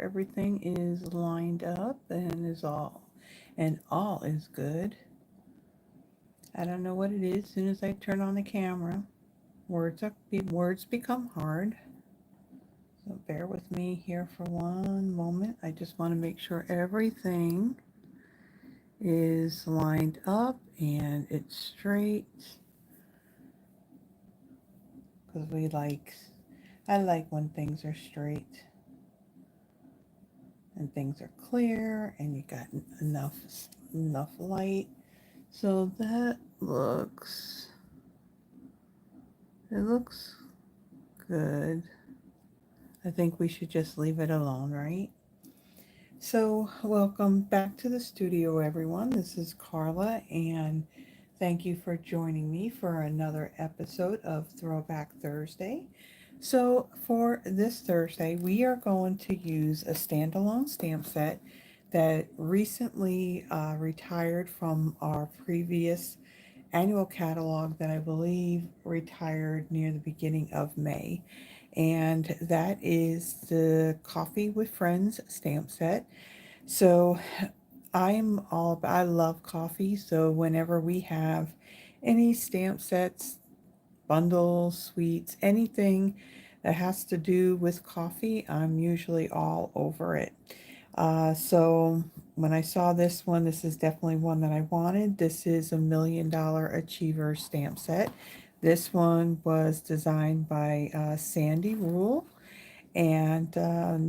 everything is lined up and all is good. I don't know what it is. As soon as I turn on the camera, words become hard. So bear with me here for one moment. I just want to make sure everything is lined up and it's straight, because I like when things are straight and things are clear and you got enough light. So it looks good. I think we should just leave it alone, right? So welcome back to the studio, everyone. This is Carla, and thank you for joining me for another episode of Throwback Thursday. So for this Thursday, we are going to use a standalone stamp set that recently retired from our previous annual catalog that I believe retired near the beginning of May. And that is the Coffee with Friends stamp set. So I love coffee. So whenever we have any stamp sets, bundles, sweets, anything that has to do with coffee, I'm usually all over it. So when I saw this one, this is definitely one that I wanted. This is a $1,000,000 Achiever stamp set. This one was designed by Sandy Rule, and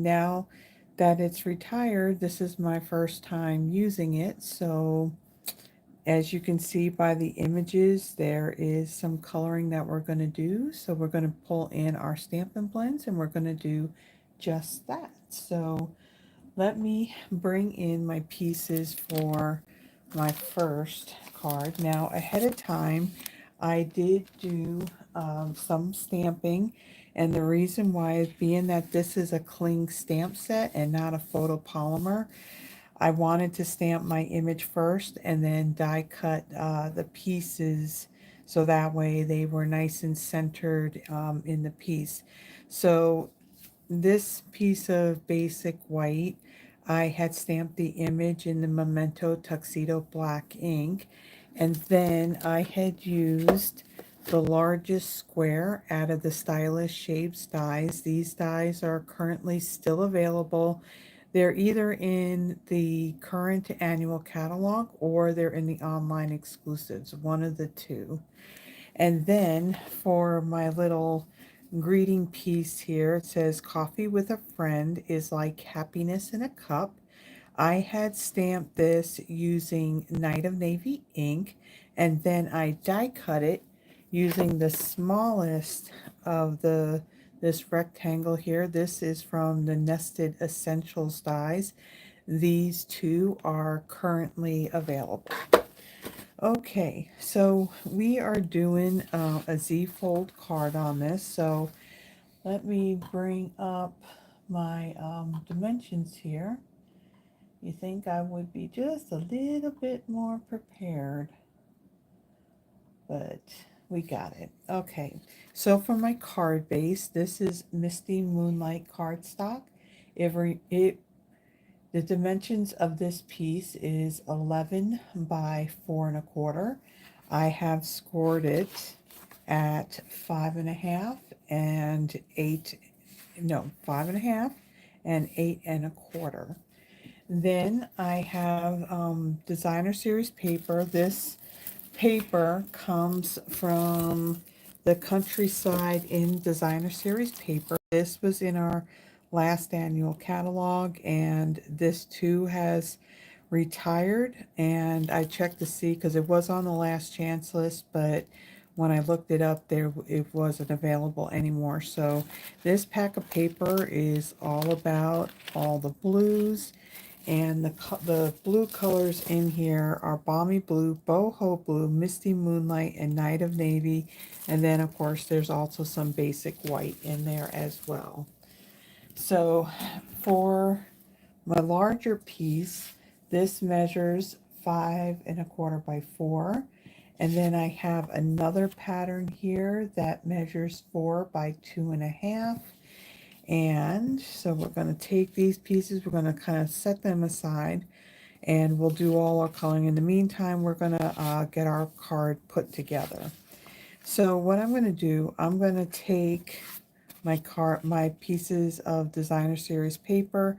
now that it's retired, this is my first time using it. So as you can see by the images, there is some coloring that we're going to do. So we're going to pull in our Stampin' Blends and we're going to do just that. So let me bring in my pieces for my first card. Now, ahead of time, I did do some stamping, and the reason why is being that this is a cling stamp set and not a photopolymer. I wanted to stamp my image first and then die cut the pieces so that way they were nice and centered in the piece. So this piece of basic white, I had stamped the image in the Memento Tuxedo black ink, and then I had used the largest square out of the Stylish Shapes dies. These dies are currently still available. They're either in the current annual catalog or they're in the online exclusives, one of the two. And then for my little greeting piece here, it says coffee with a friend is like happiness in a cup. I had stamped this using Night of Navy ink, and then I die cut it using the smallest of this rectangle here. This is from the Nested Essentials dies. These two are currently available. Okay, so we are doing a Z-fold card on this. So let me bring up my dimensions here. You think I would be just a little bit more prepared, but we got it. Okay, so for my card base, this is Misty Moonlight cardstock. The dimensions of this piece is 11 by 4 1/4. I have scored it at 5.5 and 8, no, 5.5 and 8 1/4. Then I have designer series paper. This paper comes from the Countryside in designer series paper. This was in our last annual catalog, and this too has retired. And I checked to see because it was on the last chance list, but when I looked it up, it wasn't available anymore. So this pack of paper is all about all the blues, and the blue colors in here are Balmy Blue, Boho Blue, Misty Moonlight, and Night of Navy. And then, of course, there's also some basic white in there as well. So for my larger piece, this measures 5 1/4 by 4. And then I have another pattern here that measures 4 by 2.5. And so we're going to take these pieces, we're going to kind of set them aside, and we'll do all our coloring. In the meantime, we're going to get our card put together. So what I'm going to do, I'm going to take my pieces of designer series paper,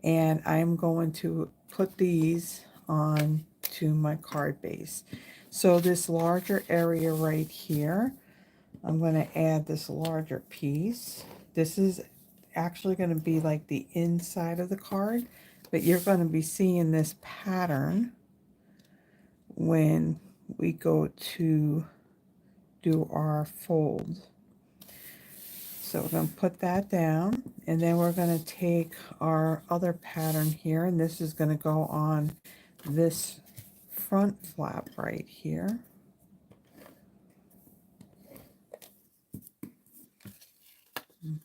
and I'm going to put these on to my card base. So this larger area right here, I'm going to add this larger piece. This is actually going to be like the inside of the card, but you're going to be seeing this pattern when we go to do our fold. So we're going to put that down, and then we're going to take our other pattern here, and this is going to go on this front flap right here.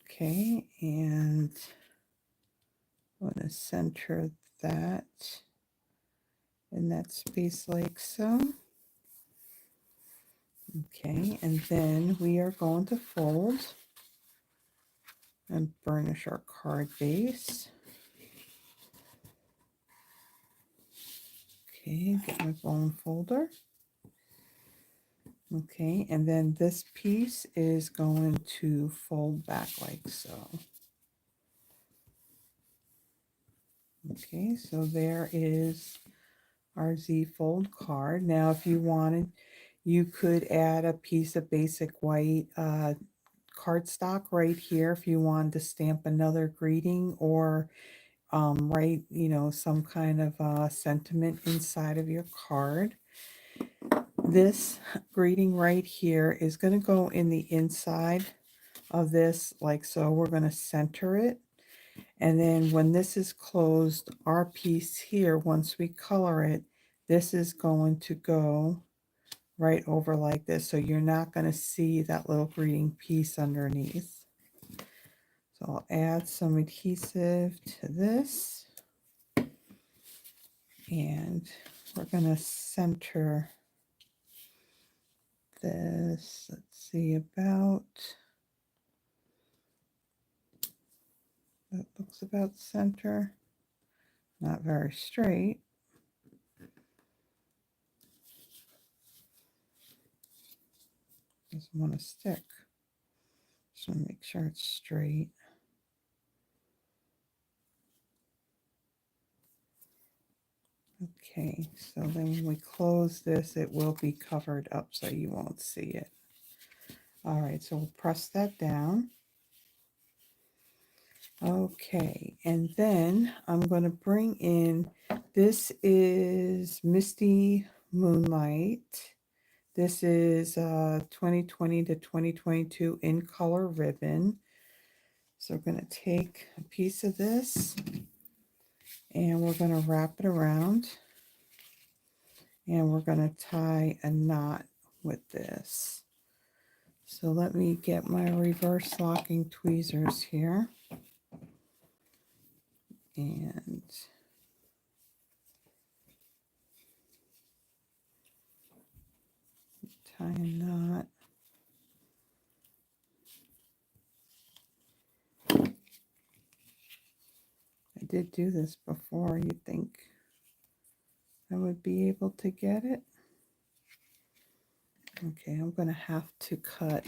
Okay, and I'm going to center that in that space like so. Okay, and then we are going to fold and burnish our card base. Okay, get my bone folder. Okay, and then this piece is going to fold back like so. Okay, so there is our Z fold card. Now, if you wanted, you could add a piece of basic white cardstock right here if you wanted to stamp another greeting, or write, some kind of sentiment inside of your card. This greeting right here is going to go in the inside of this like so. We're going to center it, and then when this is closed, our piece here, once we color it, this is going to go right over like this, so you're not going to see that little greeting piece underneath. So I'll add some adhesive to this, and we're going to center this. Let's see, about, that looks about center. Not very straight. Doesn't want to stick. Just want to make sure it's straight. Okay, so then when we close this, it will be covered up so you won't see it. All right, so we'll press that down. Okay, and then I'm going to bring in, this is Misty Moonlight. This is 2020 to 2022 in color ribbon. So we're going to take a piece of this, and we're going to wrap it around, and we're going to tie a knot with this. So let me get my reverse locking tweezers here, and tie a knot. I did do this before. You'd think I would be able to get it. Okay, I'm going to have to cut.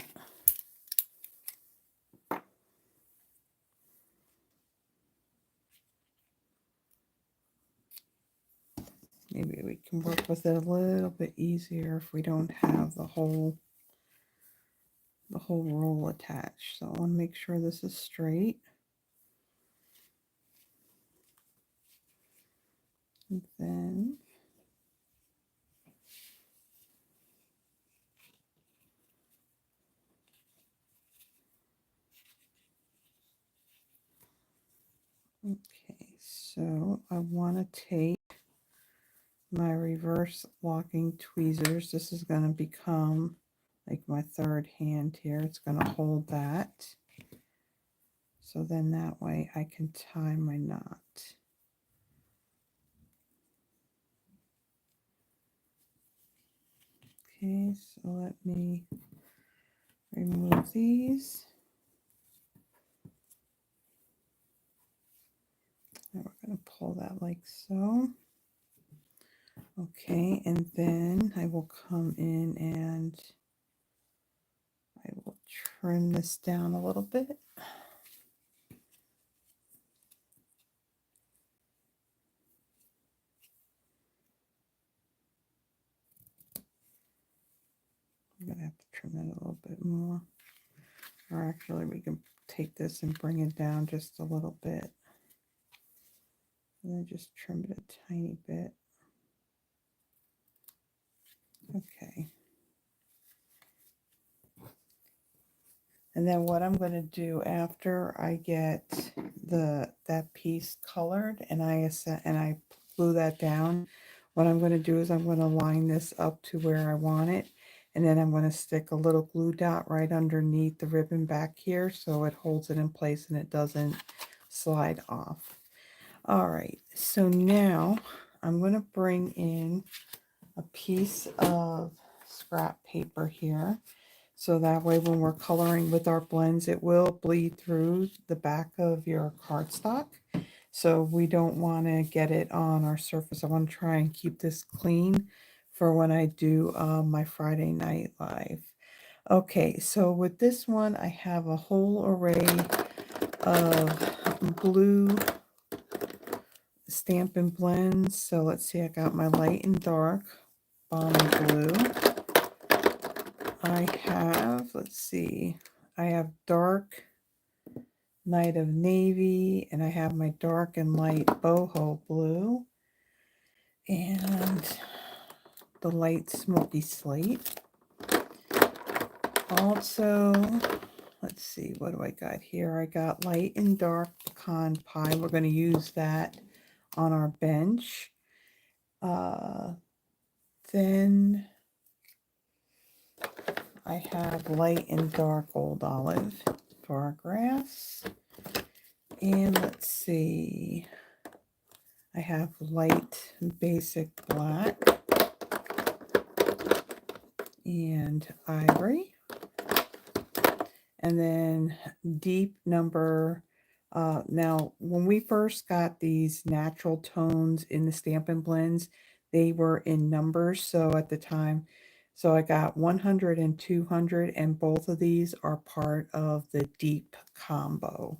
Maybe we can work with it a little bit easier if we don't have the whole roll attached. So I want to make sure this is straight. And then okay, so I want to take my reverse locking tweezers. This is going to become like my third hand here. It's going to hold that. So then that way I can tie my knot. Okay, so let me remove these. pull that like so. Okay, and then I will come in and I will trim this down a little bit. I'm going to have to trim it a little bit more. Or actually, we can take this and bring it down just a little bit. And then just trim it a tiny bit. Okay. And then what I'm going to do after I get that piece colored and I glue that down, what I'm going to do is I'm going to line this up to where I want it, and then I'm going to stick a little glue dot right underneath the ribbon back here so it holds it in place and it doesn't slide off. All right, so now I'm going to bring in a piece of scrap paper here. So that way when we're coloring with our blends, it will bleed through the back of your cardstock. So we don't want to get it on our surface. I want to try and keep this clean for when I do my Friday night live. Okay, so with this one, I have a whole array of blue Stampin' blends. So let's see, I got my light and dark Bonnie blue. I have, let's see, I have dark Night of Navy, and I have my dark and light Boho blue, and the light Smoky Slate. Also, let's see, what do I got here? I got light and dark Pecan Pie. We're going to use that on our bench. Then I have light and dark Old Olive for our grass. And let's see, I have light basic black and ivory. And then deep number, now when we first got these natural tones in the Stampin' blends, they were in numbers. So at the time, so I got 100 and 200, and both of these are part of the deep combo.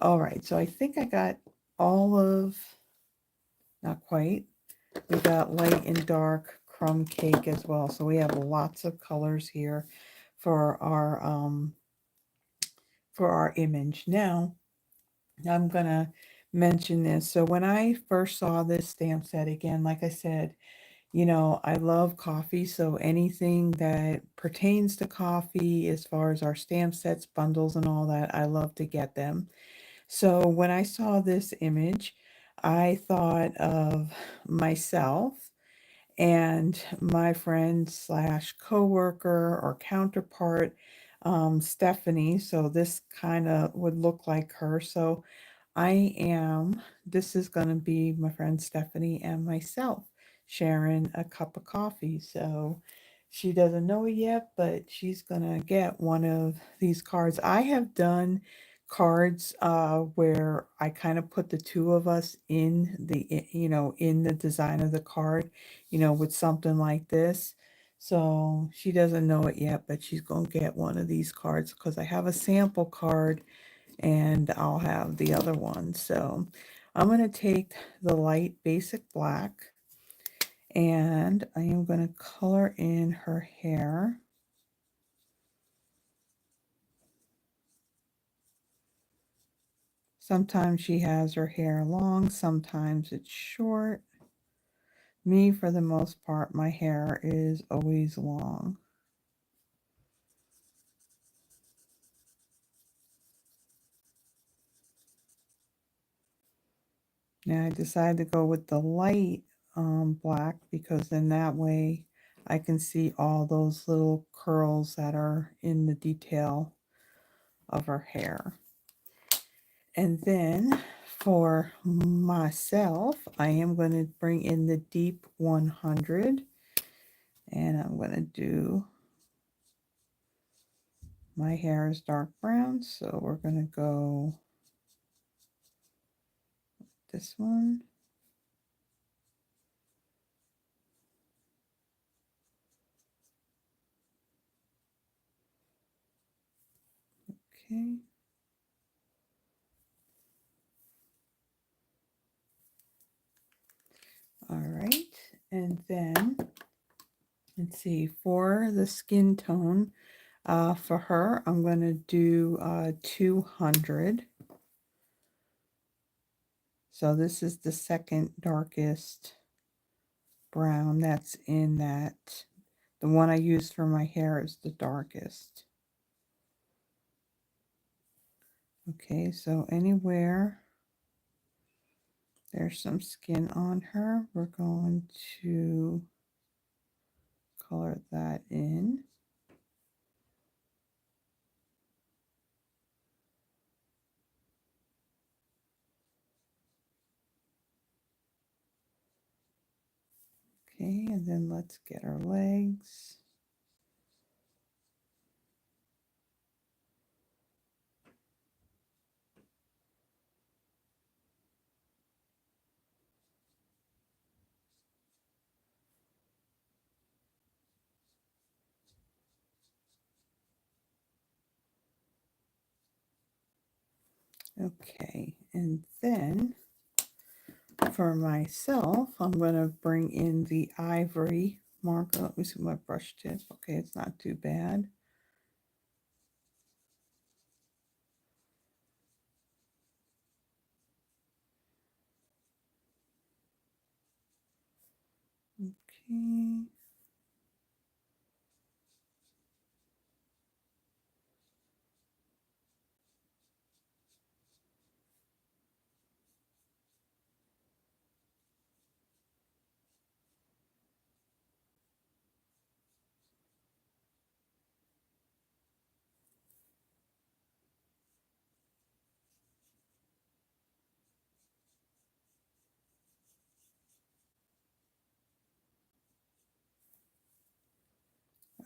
All right, so I think I got all of, not quite, we got light and dark crumb cake as well. So we have lots of colors here for our image. Now, I'm going to mention this. So when I first saw this stamp set, again, like I said, you know, I love coffee. So anything that pertains to coffee, as far as our stamp sets, bundles, and all that, I love to get them. So when I saw this image, I thought of myself and my friend slash coworker or counterpart, Stephanie. So this kind of would look like her. So this is going to be my friend Stephanie and myself sharing a cup of coffee. So she doesn't know it yet, but she's going to get one of these cards. I have done cards where I kind of put the two of us in in the design of the card, with something like this. So she doesn't know it yet, but she's going to get one of these cards because I have a sample card and I'll have the other one. So I'm going to take the light basic black and I am going to color in her hair. Sometimes she has her hair long, sometimes it's short. Me, for the most part, my hair is always long. Now I decided to go with the light black because then that way I can see all those little curls that are in the detail of her hair. And then for myself, I am going to bring in the deep 100 and I'm going to do, my hair is dark brown, so we're going to go, this one. Okay. All right. And then, let's see, for the skin tone, for her, I'm going to do 200. So this is the second darkest brown that's in that. The one I used for my hair is the darkest. Okay, so anywhere there's some skin on her, we're going to color that in. Okay, and then let's get our legs. Okay, and then for myself, I'm going to bring in the ivory marker. Let me see my brush tip. Okay, it's not too bad. Okay.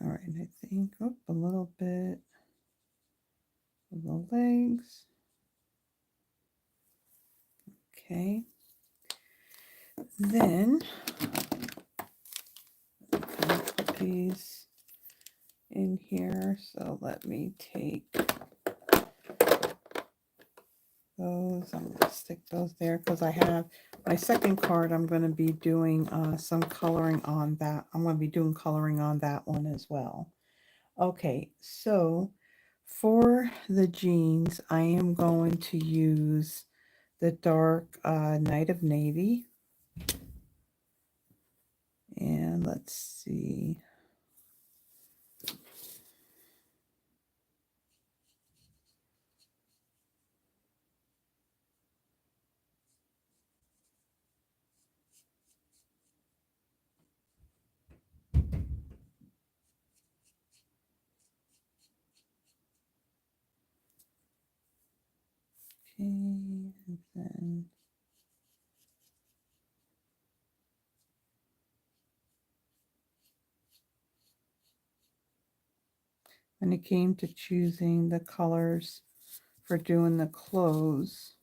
All right, I think a little bit of the legs. Okay. Then I'm gonna put these in here. So let me take those. I'm going to stick those there because I have my second card. I'm going to be doing some coloring on that. I'm going to be doing coloring on that one as well. Okay, so for the jeans, I am going to use the dark Night of Navy. And let's see. Okay, and then when it came to choosing the colors for doing the clothes,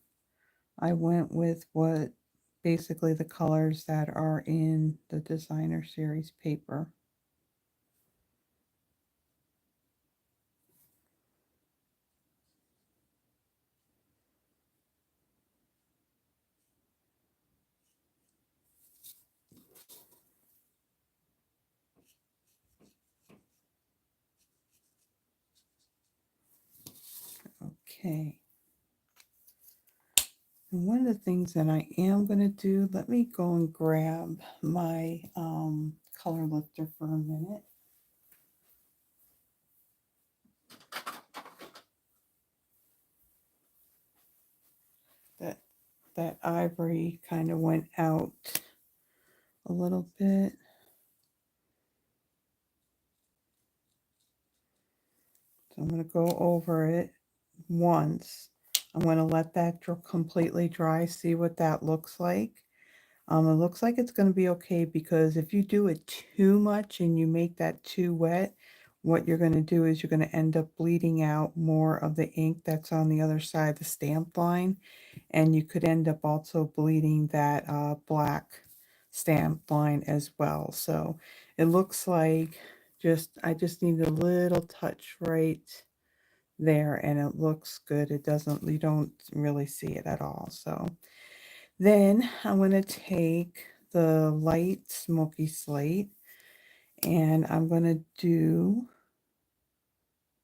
I went with what basically the colors that are in the designer series paper. Okay. And one of the things that I am going to do, let me go and grab my color lifter for a minute. That ivory kind of went out a little bit. So I'm going to go over it once. I'm going to let that completely dry, see what that looks like. It looks like it's going to be okay because if you do it too much and you make that too wet, what you're going to do is you're going to end up bleeding out more of the ink that's on the other side of the stamp line. And you could end up also bleeding that black stamp line as well. So it looks like I just need a little touch right there, and it looks good. It doesn't, you don't really see it at all. So then I'm going to take the light smoky slate, and I'm going to do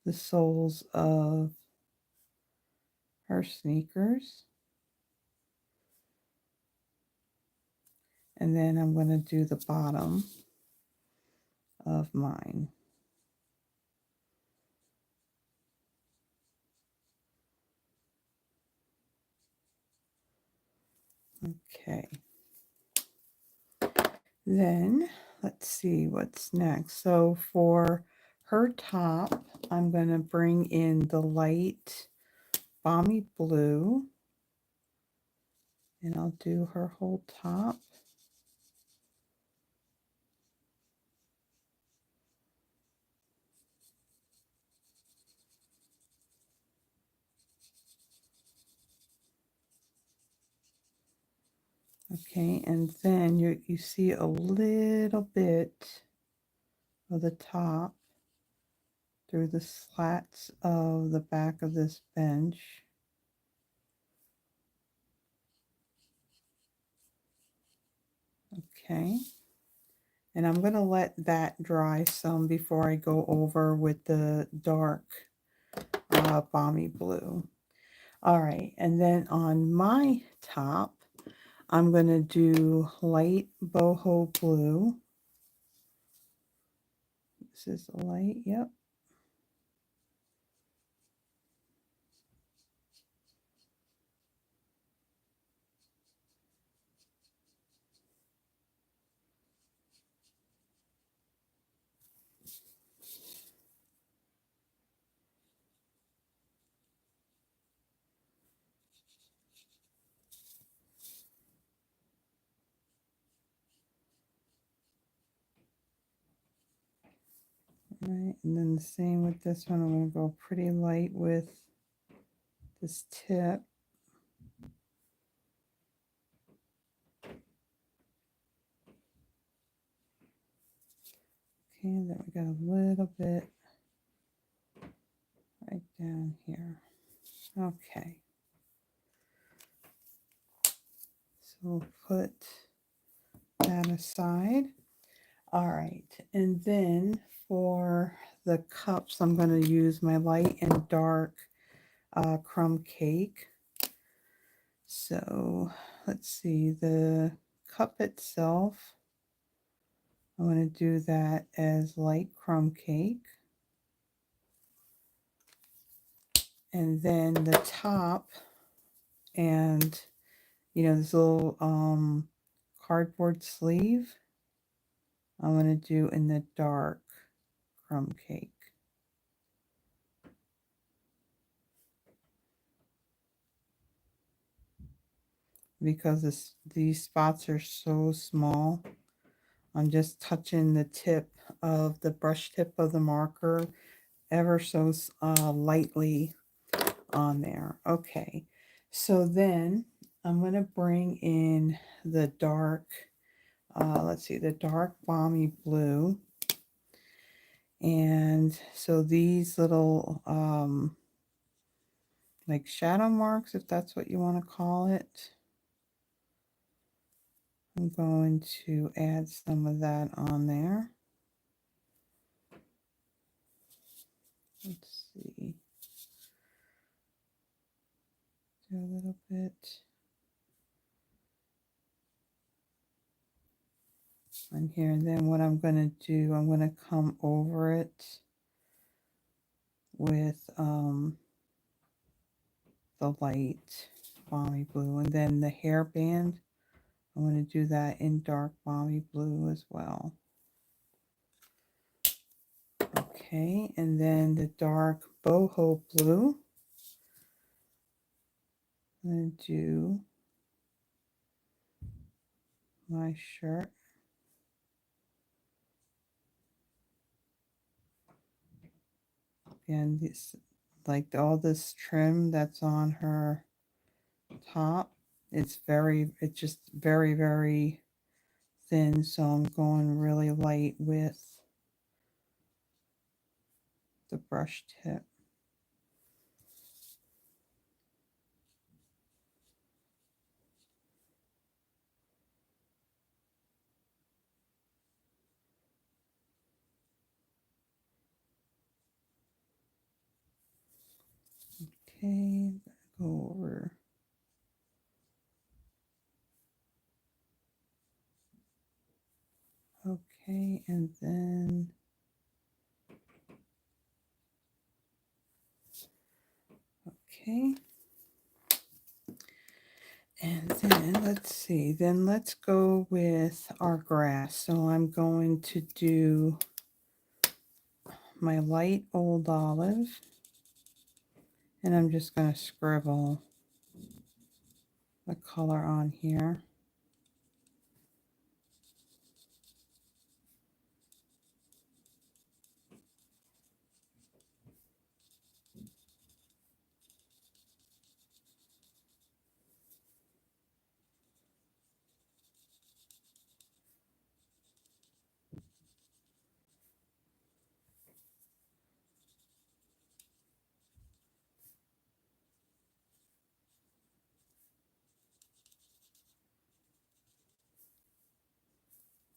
the soles of her sneakers. And then I'm going to do the bottom of mine. Okay. Then let's see what's next. So for her top, I'm going to bring in the light balmy blue, and I'll do her whole top. Okay, and then you see a little bit of the top through the slats of the back of this bench. Okay, and I'm going to let that dry some before I go over with the dark balmy blue. All right, and then on my top, I'm going to do light boho blue. This is the light, yep. All right, and then the same with this one. I'm going to go pretty light with this tip. Okay, then we got a little bit right down here. Okay. So we'll put that aside. All right, and then for the cups, I'm going to use my light and dark crumb cake. So let's see, the cup itself, I want to do that as light crumb cake. And then the top, and this little cardboard sleeve, I want to do in the dark crumb cake. Because these spots are so small, I'm just touching the tip of the brush tip of the marker ever so lightly on there. Okay, so then I'm going to bring in the dark, let's see, the dark balmy blue. And so these little like shadow marks, if that's what you want to call it, I'm going to add some of that on there. Let's see, do a little bit on here. And then what I'm going to do, I'm going to come over it with the light balmy blue. And then the hairband, I'm going to do that in dark balmy blue as well. Okay, and then the dark boho blue, I'm going to do my shirt. Again, this, like all this trim that's on her top, it's just very, very thin. So I'm going really light with the brush tip. Okay, go over. Okay, and then okay. And then let's see, then let's go with our grass. So I'm going to do my light old olive, and I'm just going to scribble the color on here.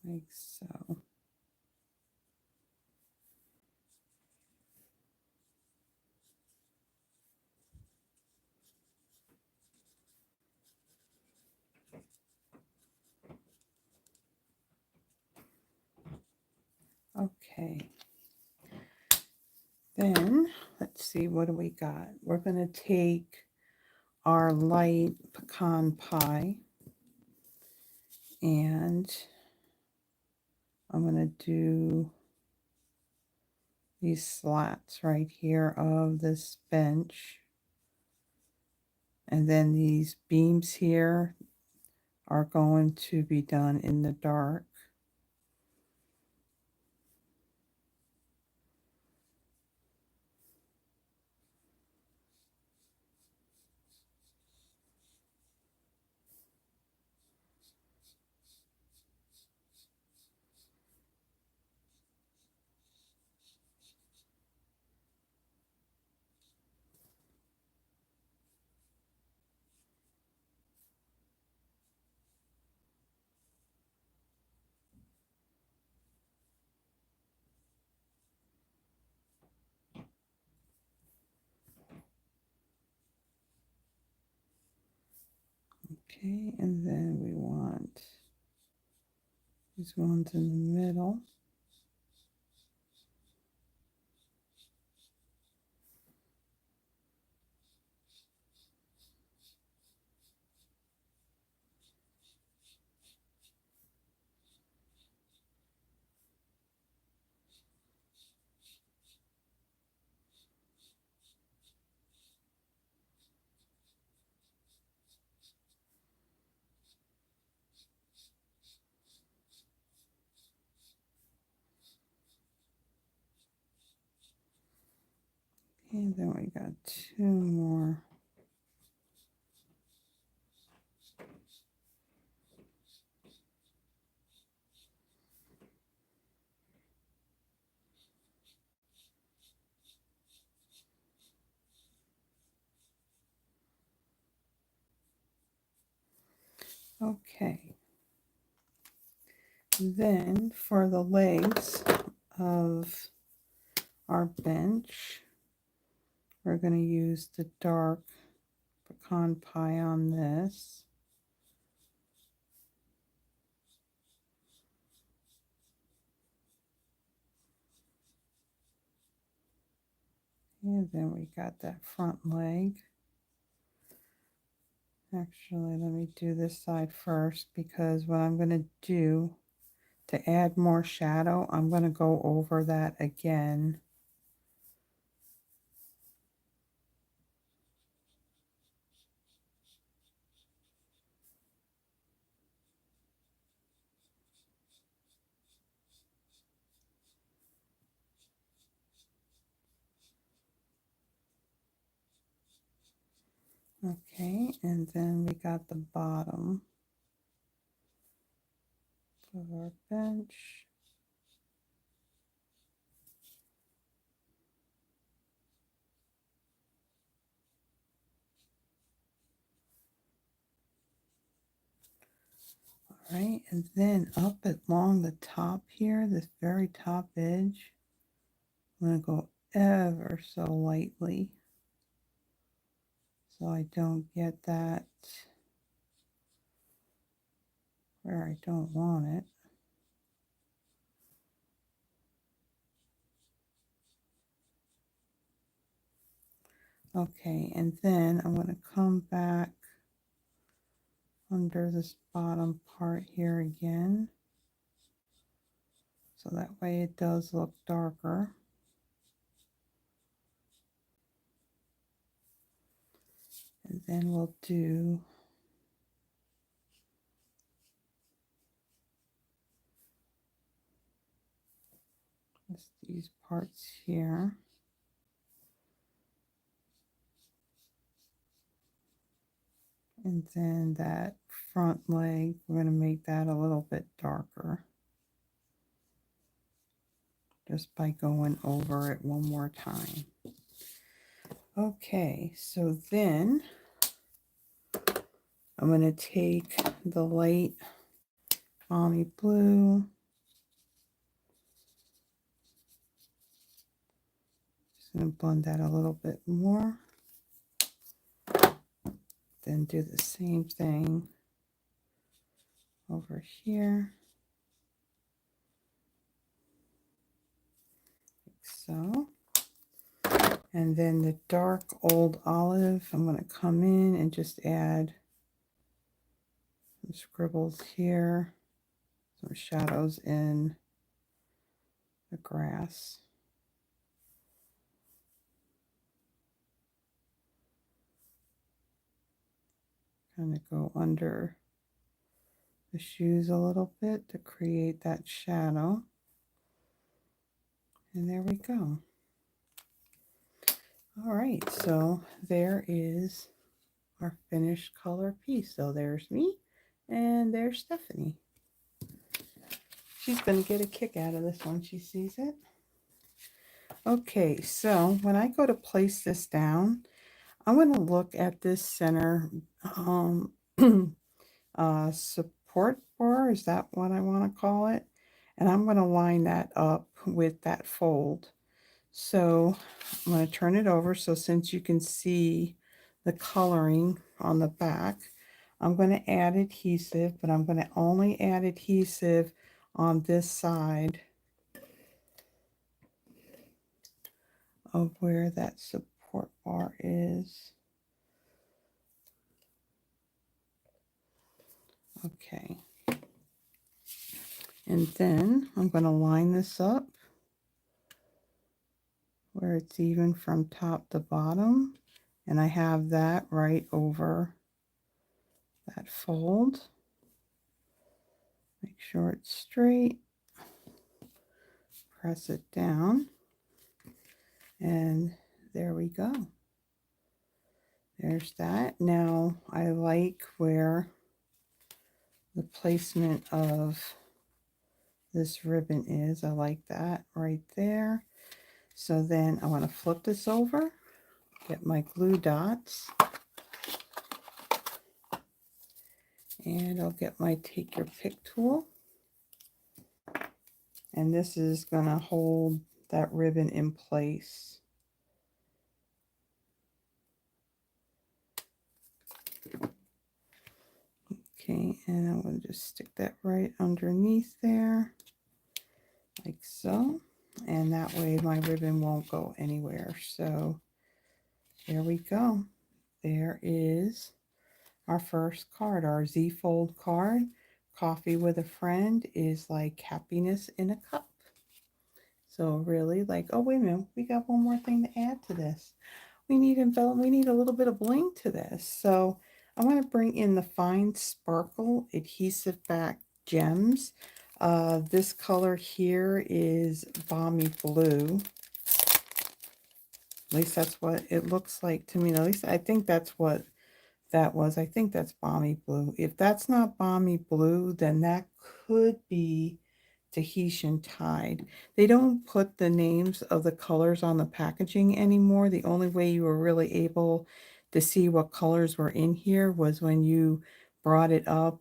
Like so. Okay. Then let's see, what do we got? We're going to take our light pecan pie, and I'm going to do these slats right here of this bench. And then these beams here are going to be done in the dark. Okay, and then we want these ones in the middle. And then we got two more. Okay. Then for the legs of our bench, we're going to use the dark pecan pie on this. And then we got that front leg. Actually, let me do this side first, because what I'm going to do to add more shadow, I'm going to go over that again. Okay, and then we got the bottom of our bench. All right, and then up along the top here, this very top edge, I'm going to go ever so lightly so I don't get that where I don't want it. Okay, and then I'm going to come back under this bottom part here again, so that way it does look darker. And then we'll do just these parts here. And then that front leg, we're going to make that a little bit darker, just by going over it one more time. Okay, so then I'm going to take the light balmy blue, just going to blend that a little bit more, then do the same thing over here, like so. And then the dark old olive, I'm going to come in and just add some scribbles here, some shadows in the grass. Kind of go under the shoes a little bit to create that shadow. And there we go. All right, so there is our finished color piece. So there's me and there's Stephanie. She's going to get a kick out of this when she sees it. Okay, so when I go to place this down, I'm going to look at this center support bar. Is that what I want to call it? And I'm going to line that up with that fold. So I'm going to turn it over, so since you can see the coloring on the back, I'm going to add adhesive, but I'm going to only add adhesive on this side of where that support bar is. Okay. And then I'm going to line this up where it's even from top to bottom, and I have that right over that fold. Make sure it's straight, press it down, and there we go. There's that. Now I like where the placement of this ribbon is. I like that right there. So then I want to flip this over, get my glue dots, and I'll get my take your pick tool, and this is going to hold that ribbon in place. Okay, and I'm going to just stick that right underneath there, like so, and that way my ribbon won't go anywhere. So there we go. There is our first card, our Z fold card. Coffee with a friend is like happiness in a cup. So really, like, oh wait a minute, we got one more thing to add to this. We need envelopment, we need a little bit of bling to this. So I want to bring in the Fine Sparkle Adhesive Back Gems. This color here is Balmy Blue. At least that's what it looks like to me. At least I think that's what that was, I think that's Balmy Blue. If that's not Balmy Blue, then that could be Tahitian Tide. They don't put the names of the colors on the packaging anymore. The only way you were really able to see what colors were in here was when you brought it up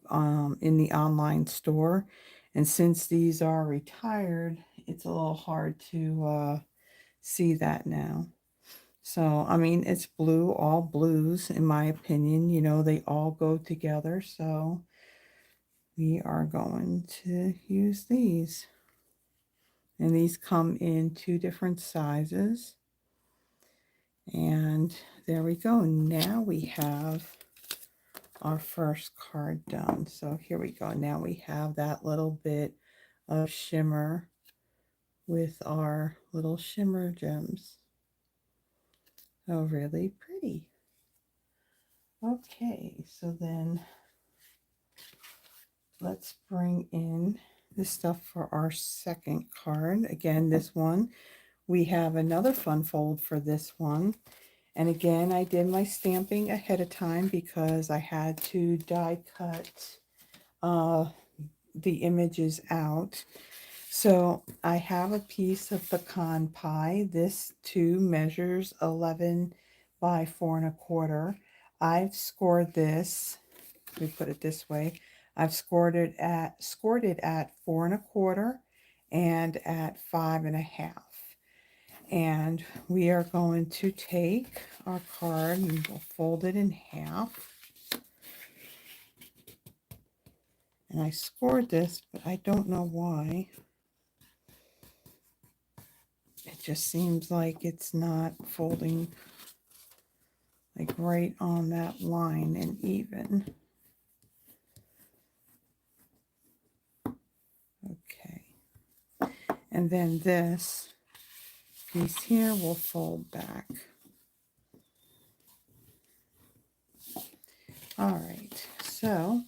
in the online store. And since these are retired, it's a little hard to see that now. So, I mean, it's blue, all blues, in my opinion. You know, they all go together. So, we are going to use these. And these come in 2 different sizes. And there we go. Now we have our first card done. So, here we go. Now we have that little bit of shimmer with our little shimmer gems. Oh, really pretty. Okay, so then let's bring in the stuff for our second card. Again, this one, we have another fun fold for this one. And again, I did my stamping ahead of time because I had to die cut the images out. So I have a piece of pecan pie. This too measures 11 by 4¼ I've scored this, we put it this way, I've scored it at 4¼ and at 5½. And we are going to take our card and we'll fold it in half. And I scored this, but I don't know why. It just seems like it's not folding like right on that line and even. Okay. And then this piece here will fold back. All right. So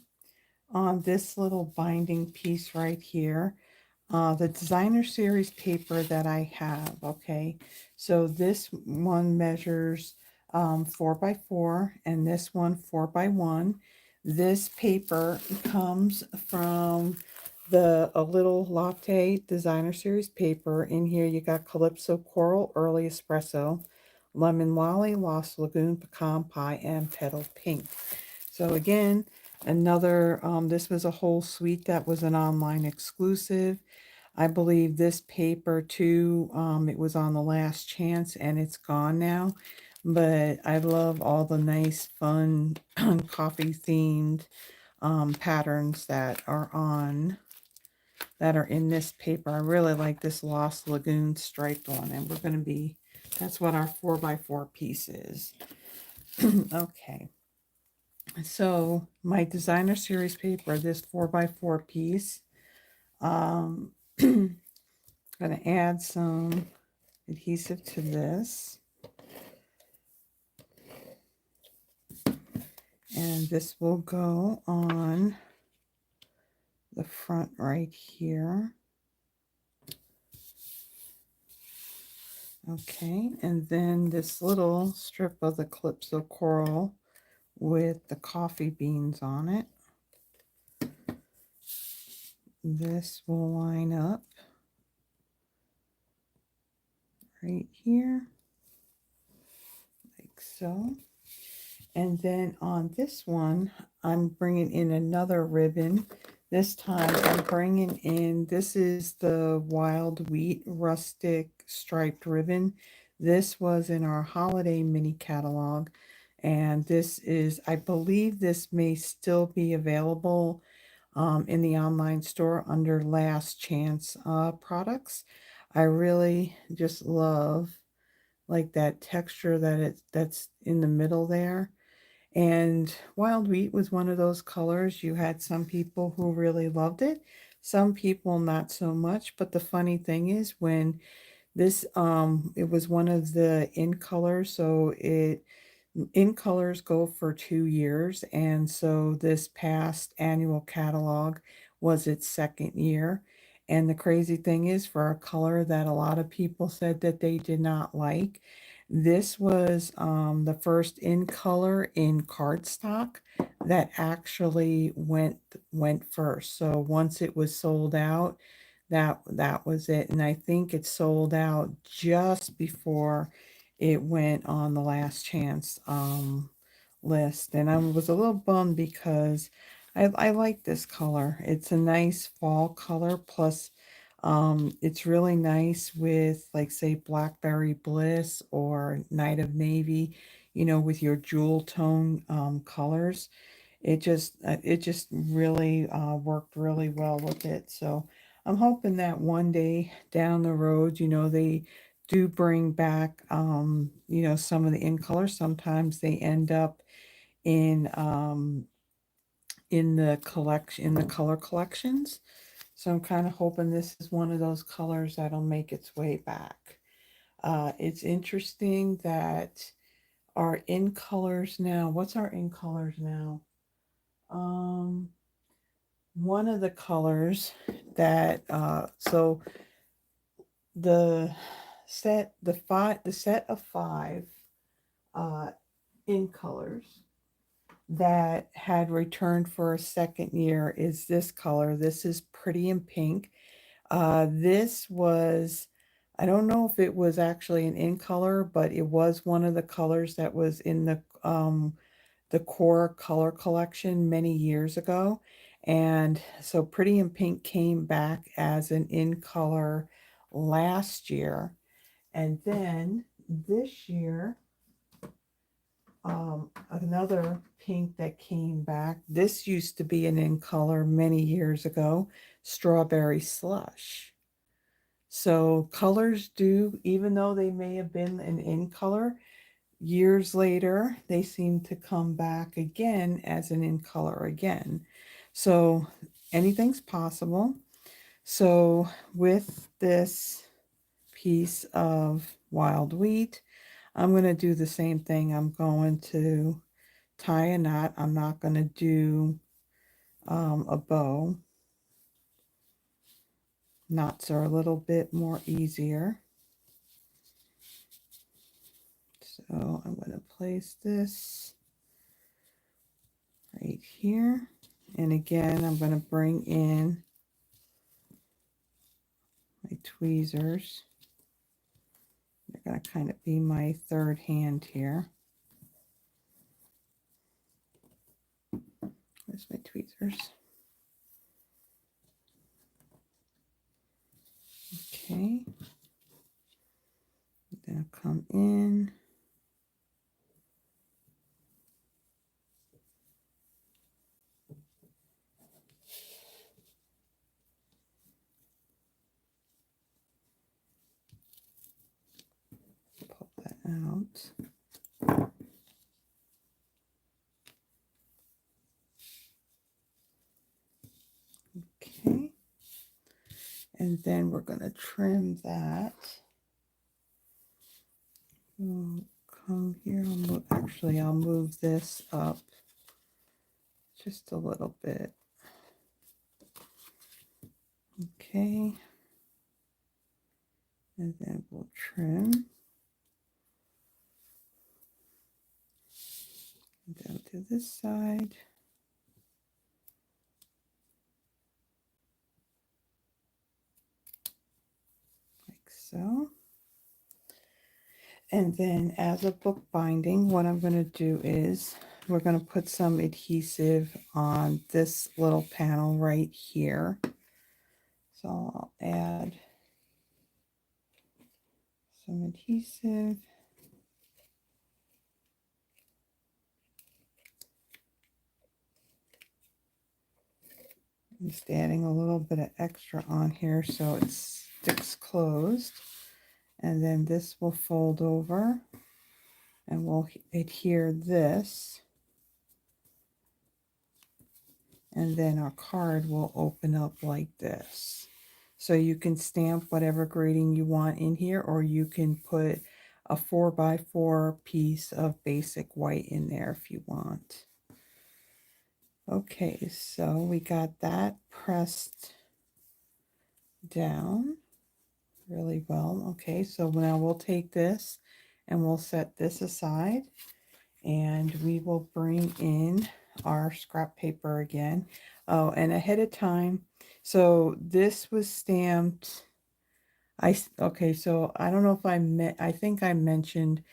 on this little binding piece right here, the designer series paper that I have, okay, so this one measures 4×4 and this one 4×1. This paper comes from the Little Latte designer series paper. In here you got Calypso Coral, Early Espresso, Lemon Lolly, Lost Lagoon, Pecan Pie, and Petal Pink. So again, another, this was a whole suite that was an online exclusive. I believe this paper too, it was on the last chance and it's gone now. But I love all the nice, fun, coffee themed patterns that are in this paper. I really like this Lost Lagoon striped one, and we're going to be, that's what our 4×4 piece is. Okay. So my designer series paper, this 4×4 piece, going to add some adhesive to this. And this will go on the front right here. Okay, and then this little strip of the Calypso Coral with the coffee beans on it. This will line up right here, like so. And then on this one, I'm bringing in another ribbon. This time I'm bringing in, this is the Wild Wheat Rustic Striped Ribbon. This was in our holiday mini catalog. And this is, I believe this may still be available in the online store under Last Chance products. I really just love like that texture that's in the middle there. And Wild Wheat was one of those colors. You had some people who really loved it, some people not so much. But the funny thing is, when this it was one of the in colors, so in colors go for 2 years, and so this past annual catalog was its 2nd year. And the crazy thing is, for a color that a lot of people said that they did not like, This was the first in color in cardstock that actually went first. So once it was sold out, that was it. And I think it sold out just before it went on the last chance list. And I was a little bummed because I like this color. It's a nice fall color. Plus, it's really nice with, like, say, Blackberry Bliss or Night of Navy, with your jewel tone colors. It just really worked really well with it. So I'm hoping that one day down the road, they do bring back, some of the in colors. Sometimes they end up in the collection, in the color collections. So I'm kind of hoping this is one of those colors that'll make its way back. It's interesting that our in colors now, what's our in colors now? Um, One of the colors that, so the set of five uh, in colors that had returned for a second year is this color. This is Pretty in Pink. This was, I don't know if it was actually an in color, but it was one of the colors that was in the core color collection many years ago. And so Pretty in Pink came back as an in color last year. And then this year, another pink that came back. This used to be an in color many years ago, Strawberry Slush. So colors do, even though they may have been an in color, years later, they seem to come back again as an in color again. So anything's possible. So with this piece of wild wheat, I'm going to do the same thing. I'm going to tie a knot. I'm not going to do a bow. Knots are a little bit more easier. So I'm going to place this right here. And again, I'm going to bring in my tweezers. They're going to kind of be my third hand here. Where's my tweezers? Okay. Then I'll come in. Pull that out. Okay. And then we're going to trim that. We'll come here. I'll move this up just a little bit. Okay. And then we'll trim down to this side. Like so. And then as a book binding, what I'm going to do is we're going to put some adhesive on this little panel right here. So I'll add some adhesive. I'm just adding a little bit of extra on here so it sticks closed. And then this will fold over and we'll adhere this. And then our card will open up like this. So you can stamp whatever grading you want in here, or you can put a 4x4 piece of basic white in there if you want. Okay, so we got that pressed down really well. Okay, so now we'll take this And we'll set this aside, and we will bring in our scrap paper again. Oh, and ahead of time, so this was stamped. Okay, so I don't know if I think I mentioned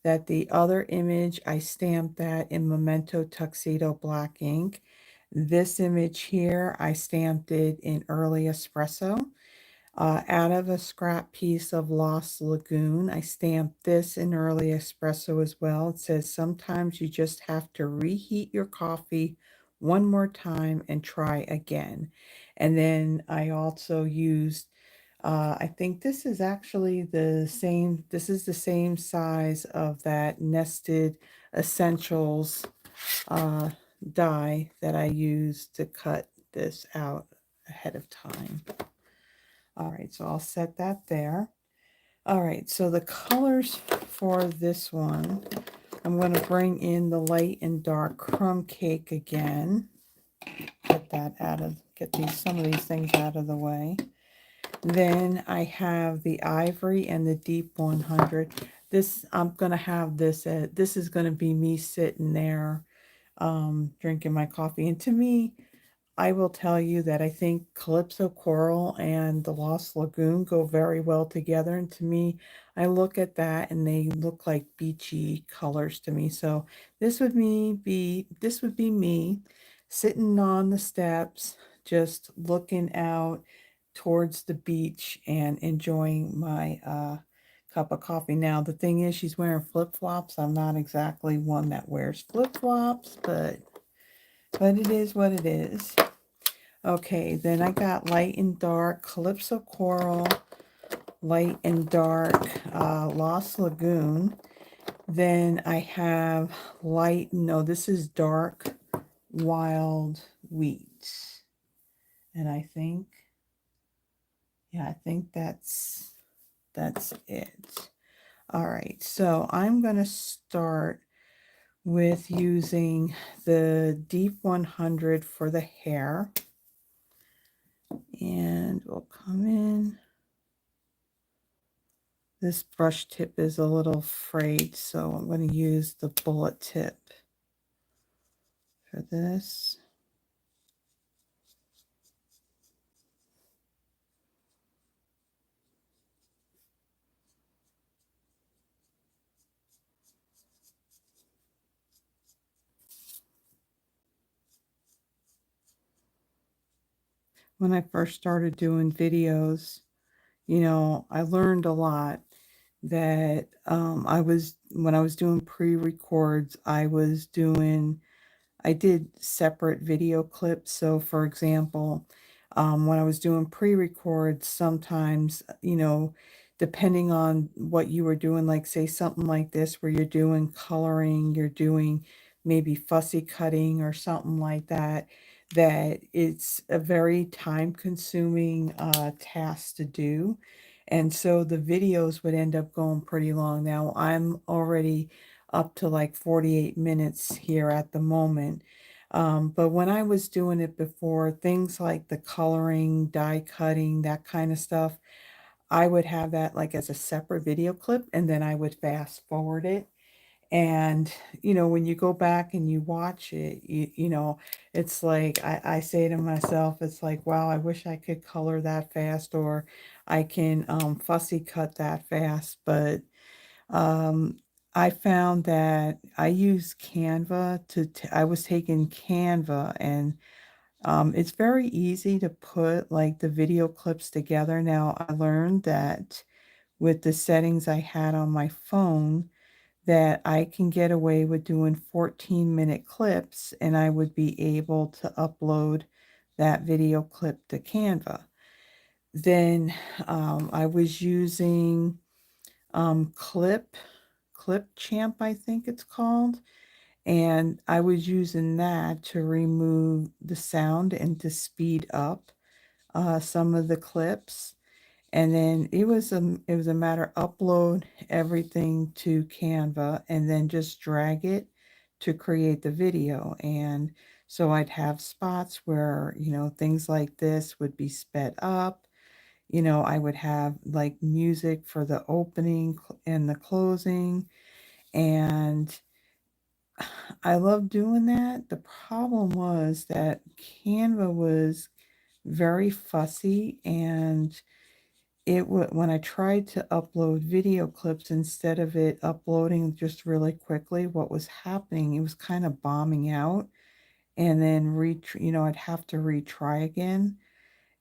that the other image, I stamped that in Memento Tuxedo black ink. This image here, I stamped it in Early Espresso. Out of a scrap piece of Lost Lagoon, I stamped this in Early Espresso as well. It says, sometimes you just have to reheat your coffee one more time and try again. And then I also used, I think this is actually this is the same size of that Nested Essentials uh, die that I used to cut this out ahead of time. All right, so I'll set that there. All right, so the colors for this one, I'm going to bring in the light and dark crumb cake again. Get some of these things out of the way. Then I have the ivory and the deep 100. I'm going to have this, this is going to be me sitting there drinking my coffee. And to me, I will tell you that I think Calypso Coral and the Lost Lagoon go very well together. And to me, I look at that and they look like beachy colors to me. So this would be me sitting on the steps, just looking out towards the beach and enjoying my cup of coffee. Now, the thing is, she's wearing flip-flops. I'm not exactly one that wears flip-flops, but it is what it is. Okay, then I got light and dark Calypso Coral, light and dark Lost Lagoon. Then I have this is dark Wild Wheat. And I think, yeah, I think that's it. All right, so I'm going to start with using the Deep 100 for the hair. And we'll come in. This brush tip is a little frayed, so I'm going to use the bullet tip for this. When I first started doing videos, I learned a lot that when I was doing pre-records, I did separate video clips. So for example, when I was doing pre-records, sometimes, depending on what you were doing, like say something like this, where you're doing coloring, you're doing maybe fussy cutting or something like that, that it's a very time consuming task to do. And so the videos would end up going pretty long. Now I'm already up to like 48 minutes here at the moment. But when I was doing it before, things like the coloring, die cutting, that kind of stuff, I would have that like as a separate video clip, and then I would fast forward it. And, when you go back and you watch it, it's like, I say to myself, it's like, wow, I wish I could color that fast, or I can fussy cut that fast. But um, I found that I use Canva I was taking Canva, and it's very easy to put like the video clips together. Now, I learned that with the settings I had on my phone, that I can get away with doing 14-minute clips, and I would be able to upload that video clip to Canva. Then I was using Clip Champ, I think it's called. And I was using that to remove the sound and to speed up some of the clips. And then it was a matter upload everything to Canva and then just drag it to create the video. And so I'd have spots where, things like this would be sped up. You know, I would have like music for the opening and the closing, and I love doing that. The problem was that Canva was very fussy, and it would, when I tried to upload video clips, instead of it uploading just really quickly, what was happening, it was kind of bombing out, and then I'd have to retry again,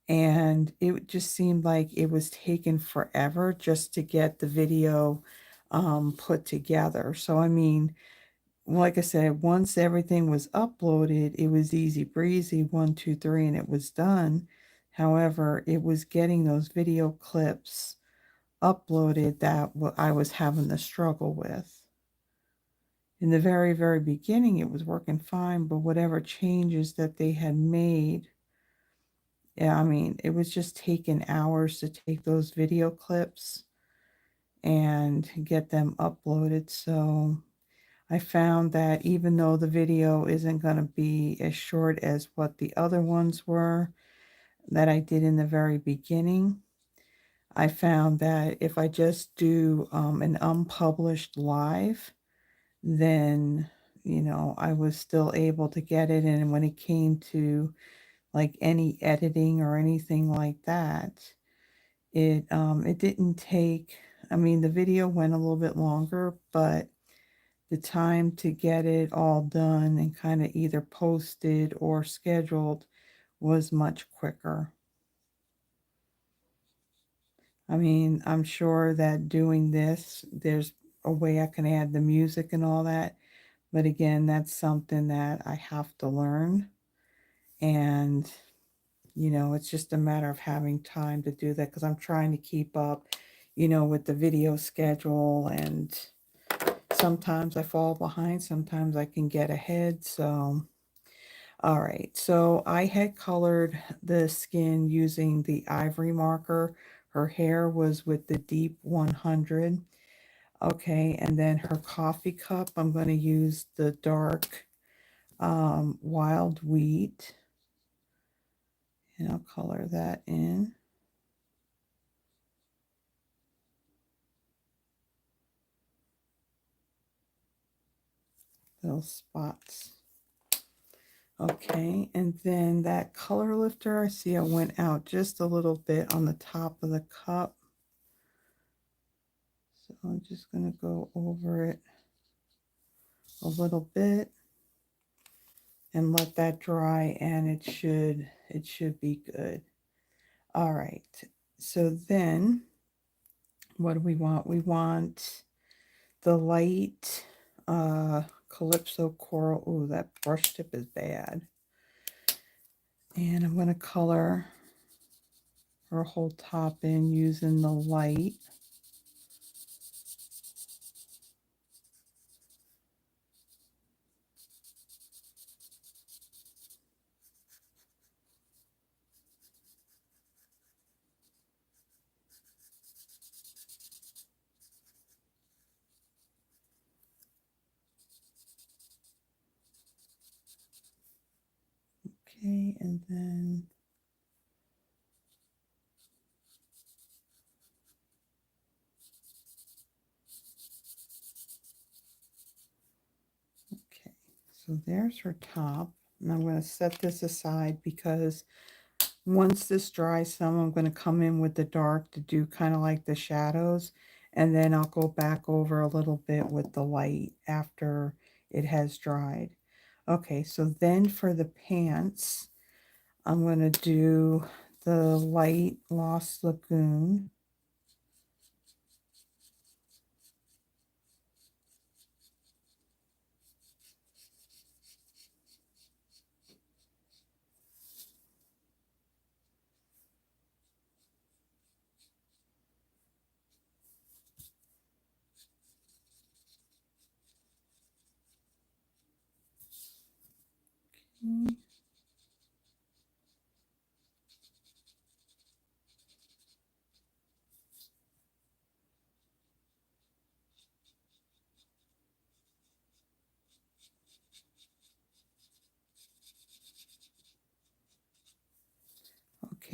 and it just seemed like it was taking forever just to get the video put together. So I mean, like I said, once everything was uploaded, it was easy breezy, 1, 2, 3, and it was done. However, it was getting those video clips uploaded that I was having the struggle with. In the very, very beginning, it was working fine, but whatever changes that they had made, yeah, I mean, it was just taking hours to take those video clips and get them uploaded. So I found that even though the video isn't going to be as short as what the other ones were that I did in the very beginning, I found that if I just do an unpublished live, then, I was still able to get it. And when it came to like any editing or anything like that, it didn't take, I mean, the video went a little bit longer, but the time to get it all done and kind of either posted or scheduled was much quicker. I mean, I'm sure that doing this, there's a way I can add the music and all that. But again, that's something that I have to learn. And, it's just a matter of having time to do that because I'm trying to keep up, with the video schedule. And sometimes I fall behind, sometimes I can get ahead. So, all right. So I had colored the skin using the ivory marker. Her hair was with the deep 100. Okay, and then her coffee cup, I'm going to use the dark wild wheat, and I'll color that in. Little spots. Okay, and then that color lifter, I see I went out just a little bit on the top of the cup. So I'm just going to go over it a little bit and let that dry, and it should be good. All right, so then what do we want? We want the light Calypso Coral. Ooh, that brush tip is bad. And I'm going to color her whole top in using the light. Okay, and then okay, so there's her top. And I'm going to set this aside because once this dries some, I'm going to come in with the dark to do kind of like the shadows. And then I'll go back over a little bit with the light after it has dried. Okay, so then for the pants, I'm going to do the light Lost Lagoon.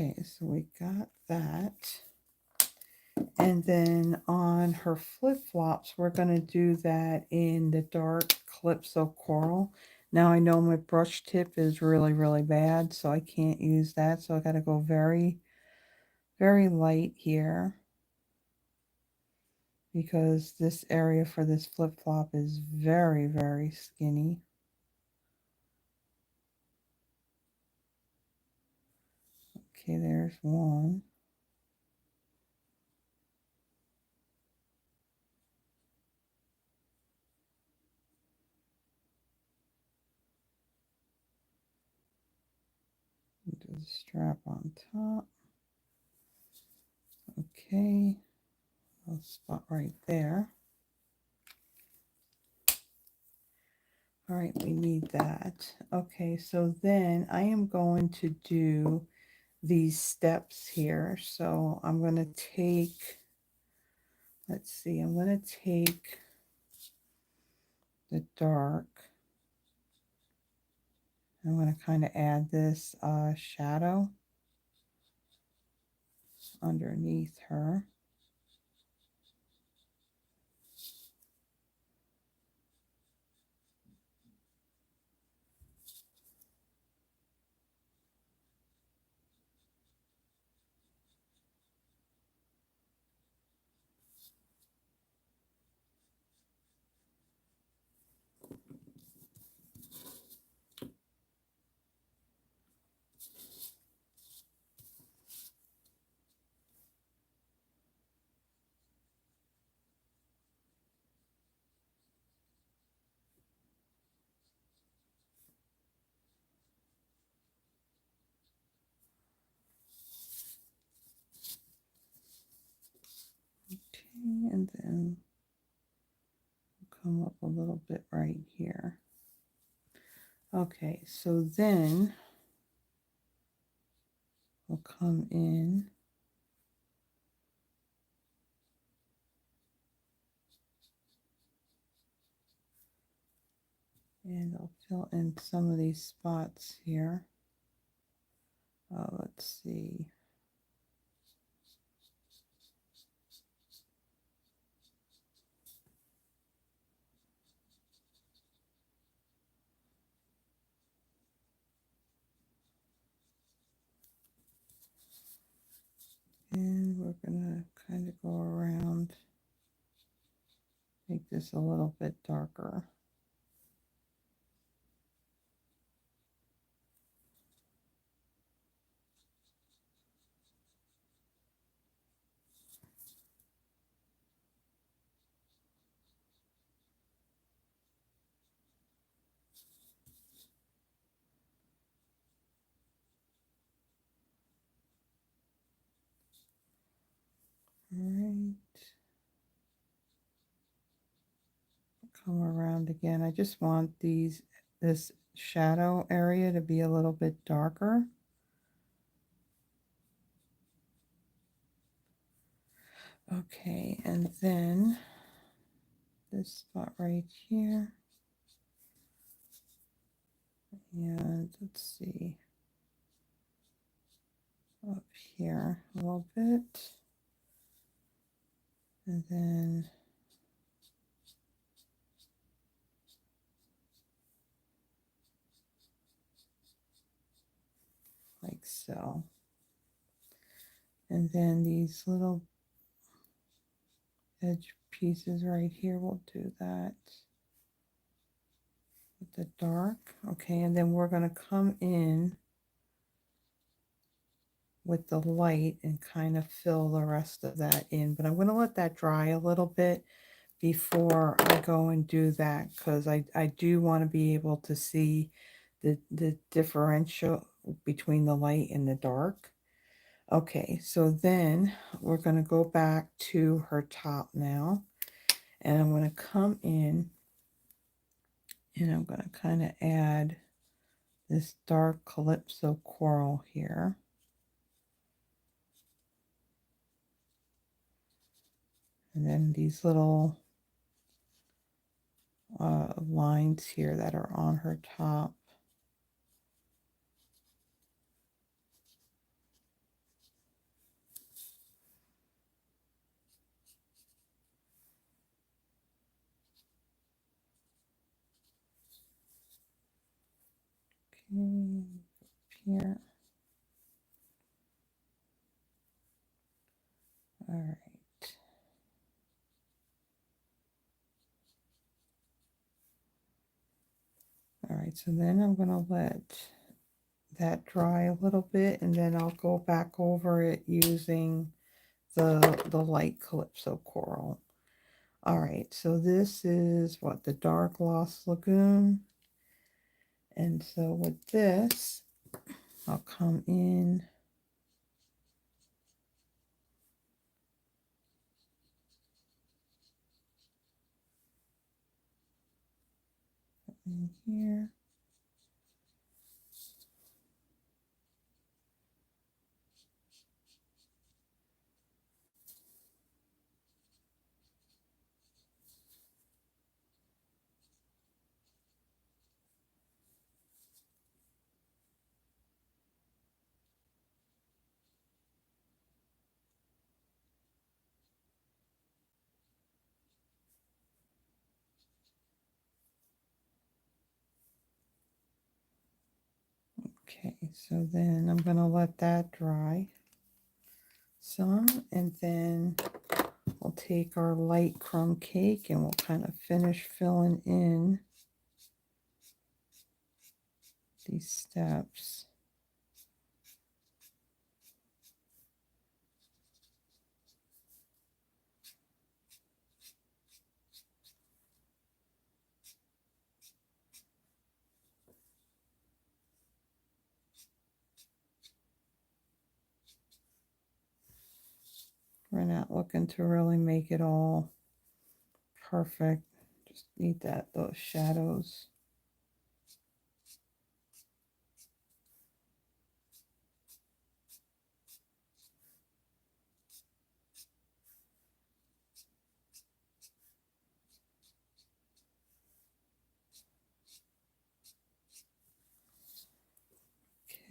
Okay, so we got that. And then on her flip-flops, we're going to do that in the dark Calypso Coral. Now I know my brush tip is really, really bad, so I can't use that. So I got to go very, very light here, because this area for this flip-flop is very, very skinny. Okay, there's one. Do the strap on top. Okay, I'll spot right there. All right, we need that. Okay, so then I am going to do these steps here. So I'm going to take, let's see, I'm going to take the dark. I'm going to kind of add this shadow underneath her. Okay, and then come up a little bit right here. Okay, so then we'll come in and I'll fill in some of these spots here. Let's see. And we're going to kind of go around, make this a little bit darker. All right. Come around again. I just want this shadow area to be a little bit darker. Okay, and then this spot right here. And let's see, up here a little bit. And then like so. And then these little edge pieces right here, we'll do that with the dark. Okay, and then we're going to come in with the light and kind of fill the rest of that in. But I'm going to let that dry a little bit before I go and do that, because I do want to be able to see the differential between the light and the dark. Okay, so then we're going to go back to her top now, and I'm going to come in and I'm going to kind of add this dark Calypso Coral here. And then these little lines here that are on her top. Okay, here. All right. All right, so then I'm going to let that dry a little bit, and then I'll go back over it using the light Calypso coral. All right, so this is what, the dark gloss Lagoon. And so with this, I'll come in here. Okay, so then I'm going to let that dry some, and then we'll take our light crumb cake and we'll kind of finish filling in these steps. We're not looking to really make it all perfect. Just need those shadows.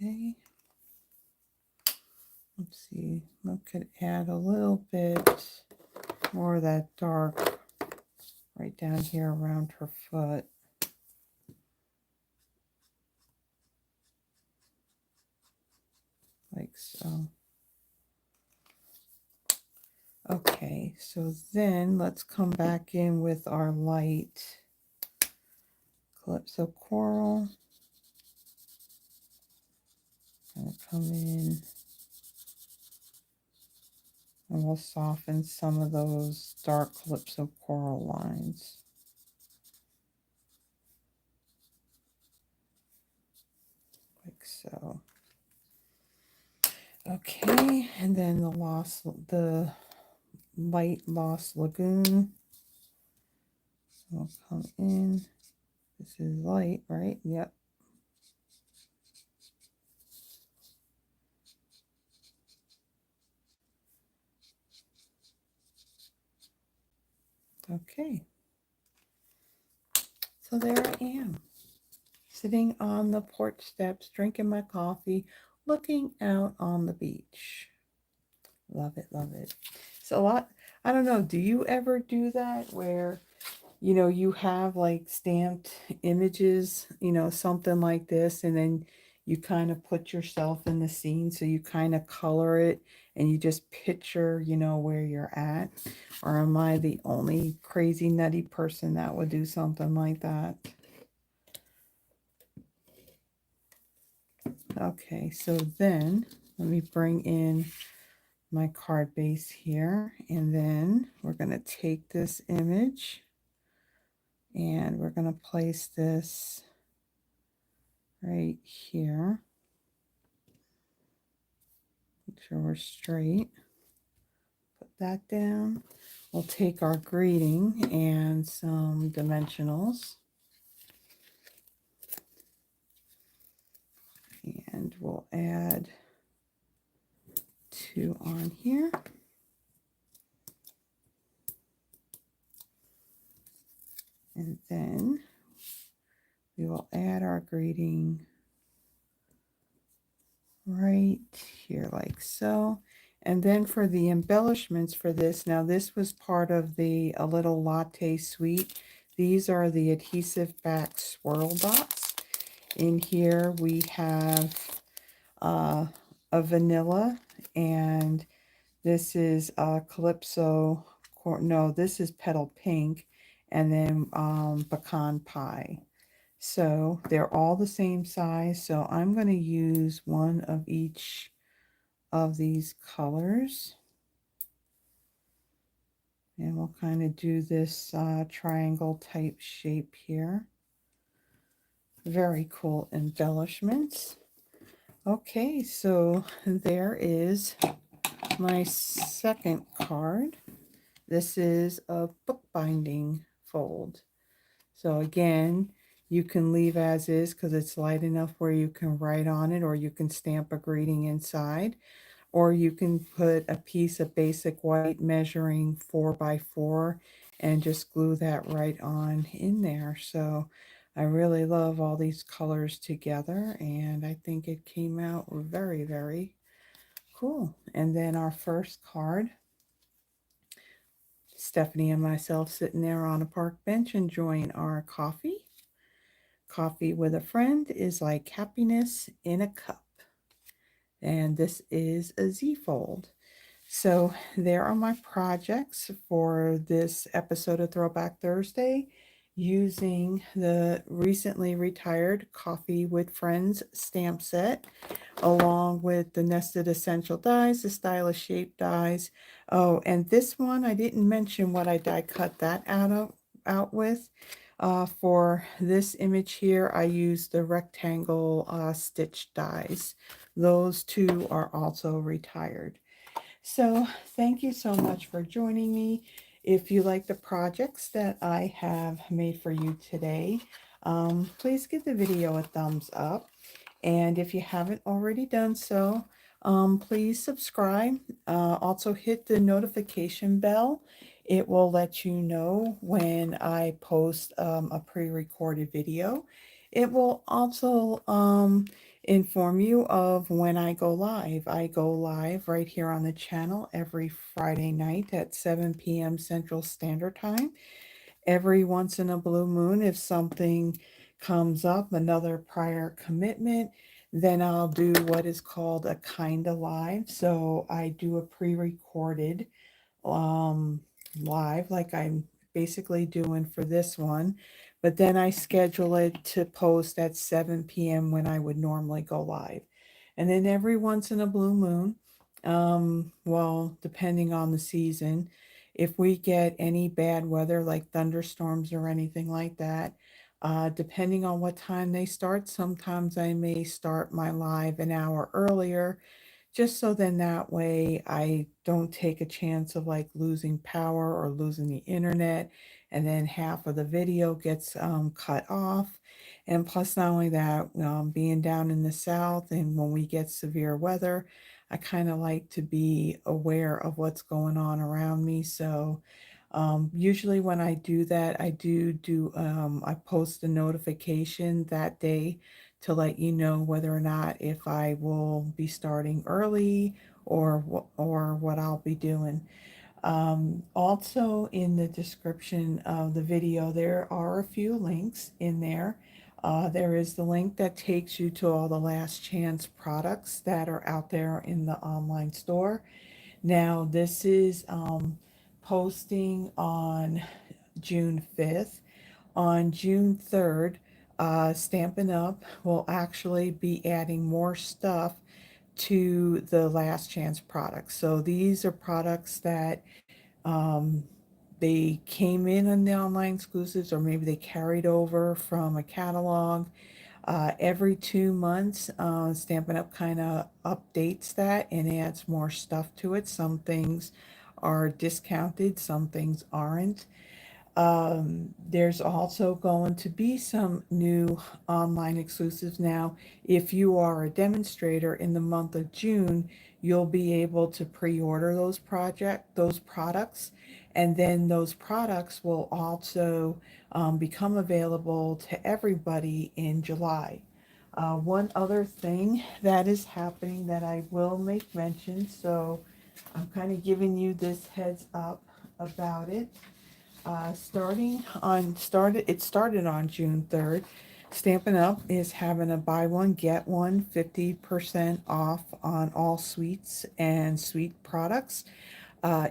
Okay. Let's see. I could add a little bit more of that dark right down here around her foot. Like so. Okay, so then let's come back in with our light Calypso coral. Gonna come in and we'll soften some of those dark Calypso coral lines. Like so. Okay, and then the light Lost Lagoon. We'll come in. This is light, right? Yep. Okay. So there I am, sitting on the porch steps, drinking my coffee, looking out on the beach. Love it, love it. So I don't know, do you ever do that where, you know, you have like stamped images, you know, something like this, and then you kind of put yourself in the scene, so you kind of color it and you just picture, you know, where you're at? Or am I the only crazy nutty person that would do something like that? Okay, so then let me bring in my card base here, and then we're going to take this image and we're going to place this right here. Make sure we're straight. Put that down. We'll take our greeting and some dimensionals, and we'll add 2 on here. And then we will add our greeting right here like so. And then for the embellishments for this, now this was part of the A Little Latte suite. These are the adhesive back swirl dots. In here we have a vanilla, and this is Calypso, no, this is Petal Pink, and then Pecan Pie. So they're all the same size, so I'm going to use one of each of these colors. And we'll kind of do this triangle type shape here. Very cool embellishments. Okay, so there is my second card. This is a bookbinding fold. So again, you can leave as is because it's light enough where you can write on it, or you can stamp a greeting inside, or you can put a piece of basic white measuring 4x4 and just glue that right on in there. So I really love all these colors together, and I think it came out very, very cool. And then our first card, Stephanie and myself sitting there on a park bench enjoying our coffee. Coffee with a friend is like happiness in a cup. And this is a Z-fold. So there are my projects for this episode of Throwback Thursday, using the recently retired Coffee with Friends stamp set, along with the nested essential dies, the stylish shape dies. Oh, and this one, I didn't mention what I die cut that out with. For this image here, I used the rectangle stitch dies. Those two are also retired. So thank you so much for joining me. If you like the projects that I have made for you today, please give the video a thumbs up. And if you haven't already done so, please subscribe. Also hit the notification bell. It will let you know when I post a pre-recorded video. It will also inform you of when I go live. I go live right here on the channel every Friday night at 7 p.m. Central Standard Time. Every once in a blue moon, if something comes up, another prior commitment, then I'll do what is called a kinda live. So I do a pre-recorded um, live, like I'm basically doing for this one, but then I schedule it to post at 7 p.m. when I would normally go live. And then every once in a blue moon, well, depending on the season, if we get any bad weather like thunderstorms or anything like that, depending on what time they start, sometimes I may start my live an hour earlier, just so then that way I don't take a chance of like losing power or losing the internet, and then half of the video gets cut off. And plus, not only that, being down in the south, and when we get severe weather, I kind of like to be aware of what's going on around me. So usually when I do that, I post a notification that day to let you know whether or not if I will be starting early, or what I'll be doing. Also in the description of the video, there are a few links in there. There is the link that takes you to all the last chance products that are out there in the online store. Now, this is posting on June 5th. On June 3rd, Stampin' Up! Will actually be adding more stuff to the last chance products. So these are products that um, they came in the online exclusives, or maybe they carried over from a catalog. Every 2 months, Stampin' Up! Kind of updates that and adds more stuff to it. Some things are discounted, some things aren't. There's also going to be some new online exclusives now. If you are a demonstrator in the month of June, you'll be able to pre-order those products, and then those products will also become available to everybody in July. One other thing that is happening that I will make mention, so I'm kind of giving you this heads up about it. It started on June 3rd. Stampin' Up is having a buy one, get one 50% off on all sweets and sweet products.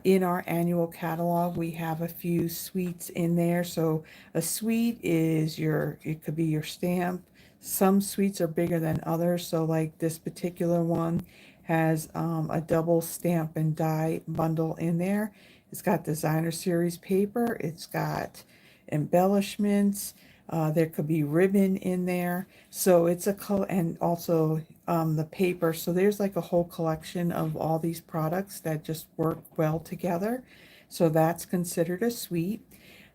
In our annual catalog, we have a few sweets in there. So a sweet is it could be your stamp. Some sweets are bigger than others. So like this particular one has a double stamp and die bundle in there. It's got designer series paper. It's got embellishments. There could be ribbon in there. So it's and also the paper. So there's like a whole collection of all these products that just work well together. So that's considered a suite.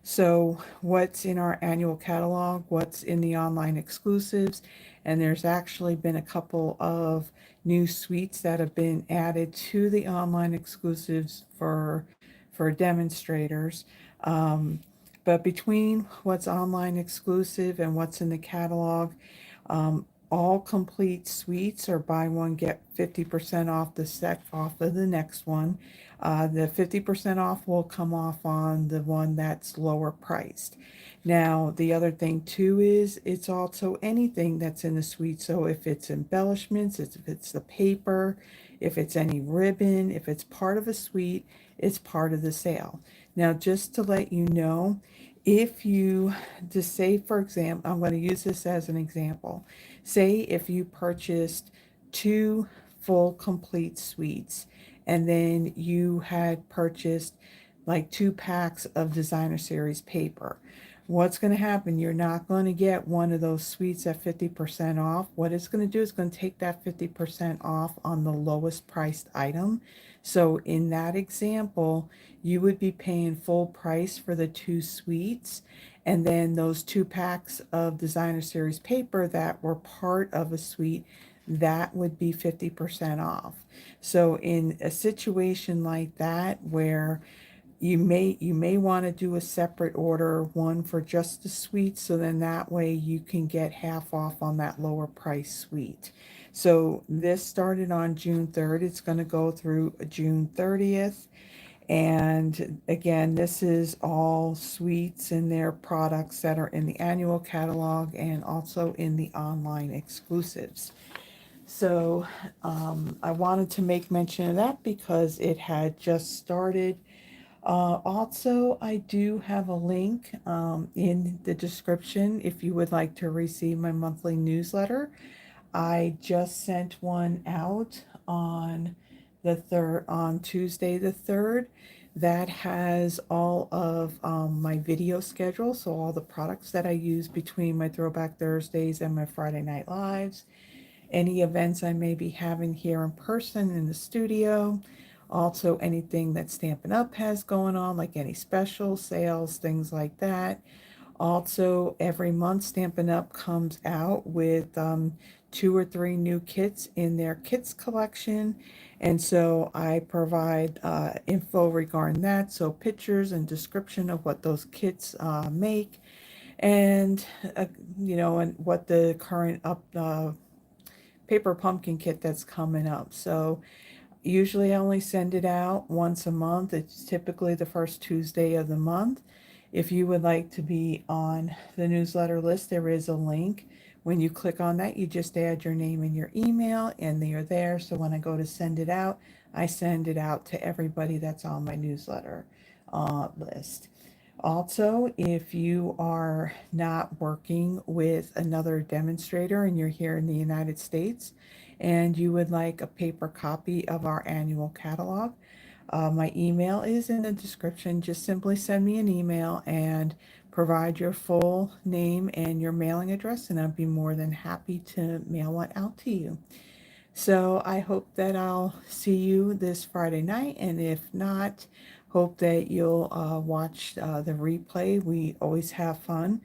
So what's in our annual catalog, what's in the online exclusives, and there's actually been a couple of new suites that have been added to the online exclusives for demonstrators. Um, but between what's online exclusive and what's in the catalog, all complete suites are buy one get 50% off off of the next one. The 50% off will come off on the one that's lower priced. Now, the other thing too is it's also anything that's in the suite. So if it's embellishments, if it's the paper, if it's any ribbon, if it's part of a suite, it's part of the sale. Now, just to let you know, if you just say, for example, I'm going to use this as an example. Say if you purchased two full complete suites and then you had purchased like 2 packs of designer series paper. What's going to happen? You're not going to get one of those suites at 50% off. What it's going to do is going to take that 50% off on the lowest priced item. So in that example, you would be paying full price for the 2 suites, and then those 2 packs of designer series paper that were part of a suite, that would be 50% off. So in a situation like that where you may want to do a separate order, one for just the suite, so then that way you can get half off on that lower price suite. So this started on June 3rd. It's going to go through June 30th. And again, this is all suites and their products that are in the annual catalog and also in the online exclusives. So I wanted to make mention of that because it had just started. Also, I do have a link in the description if you would like to receive my monthly newsletter. I just sent one out on on Tuesday the 3rd. That has all of my video schedule, so all the products that I use between my Throwback Thursdays and my Friday Night Lives, any events I may be having here in person in the studio, also anything that Stampin' Up! Has going on, like any special sales, things like that. Also, every month, Stampin' Up! Comes out with 2 or 3 new kits in their kits collection. And so I provide info regarding that, so pictures and description of what those kits make, and and what the current paper pumpkin kit that's coming up. So usually I only send it out once a month. It's typically the first Tuesday of the month. If you would like to be on the newsletter list, there is a link. When you click on that, you just add your name and your email, and they are there. So when I go to send it out, I send it out to everybody that's on my newsletter list. Also, if you are not working with another demonstrator and you're here in the United States and you would like a paper copy of our annual catalog, my email is in the description. Just simply send me an email and provide your full name and your mailing address, and I'd be more than happy to mail it out to you. So I hope that I'll see you this Friday night, and if not, hope that you'll watch the replay. We always have fun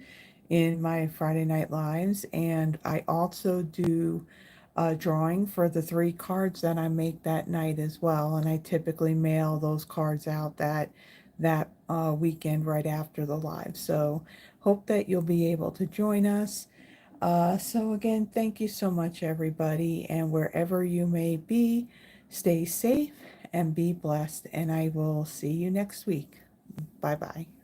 in my Friday Night Lives, and I also do a drawing for the 3 cards that I make that night as well, and I typically mail those cards out that weekend right after the live. So hope that you'll be able to join us. So again, thank you so much, everybody, and wherever you may be, stay safe and be blessed, and I will see you next week. Bye-bye.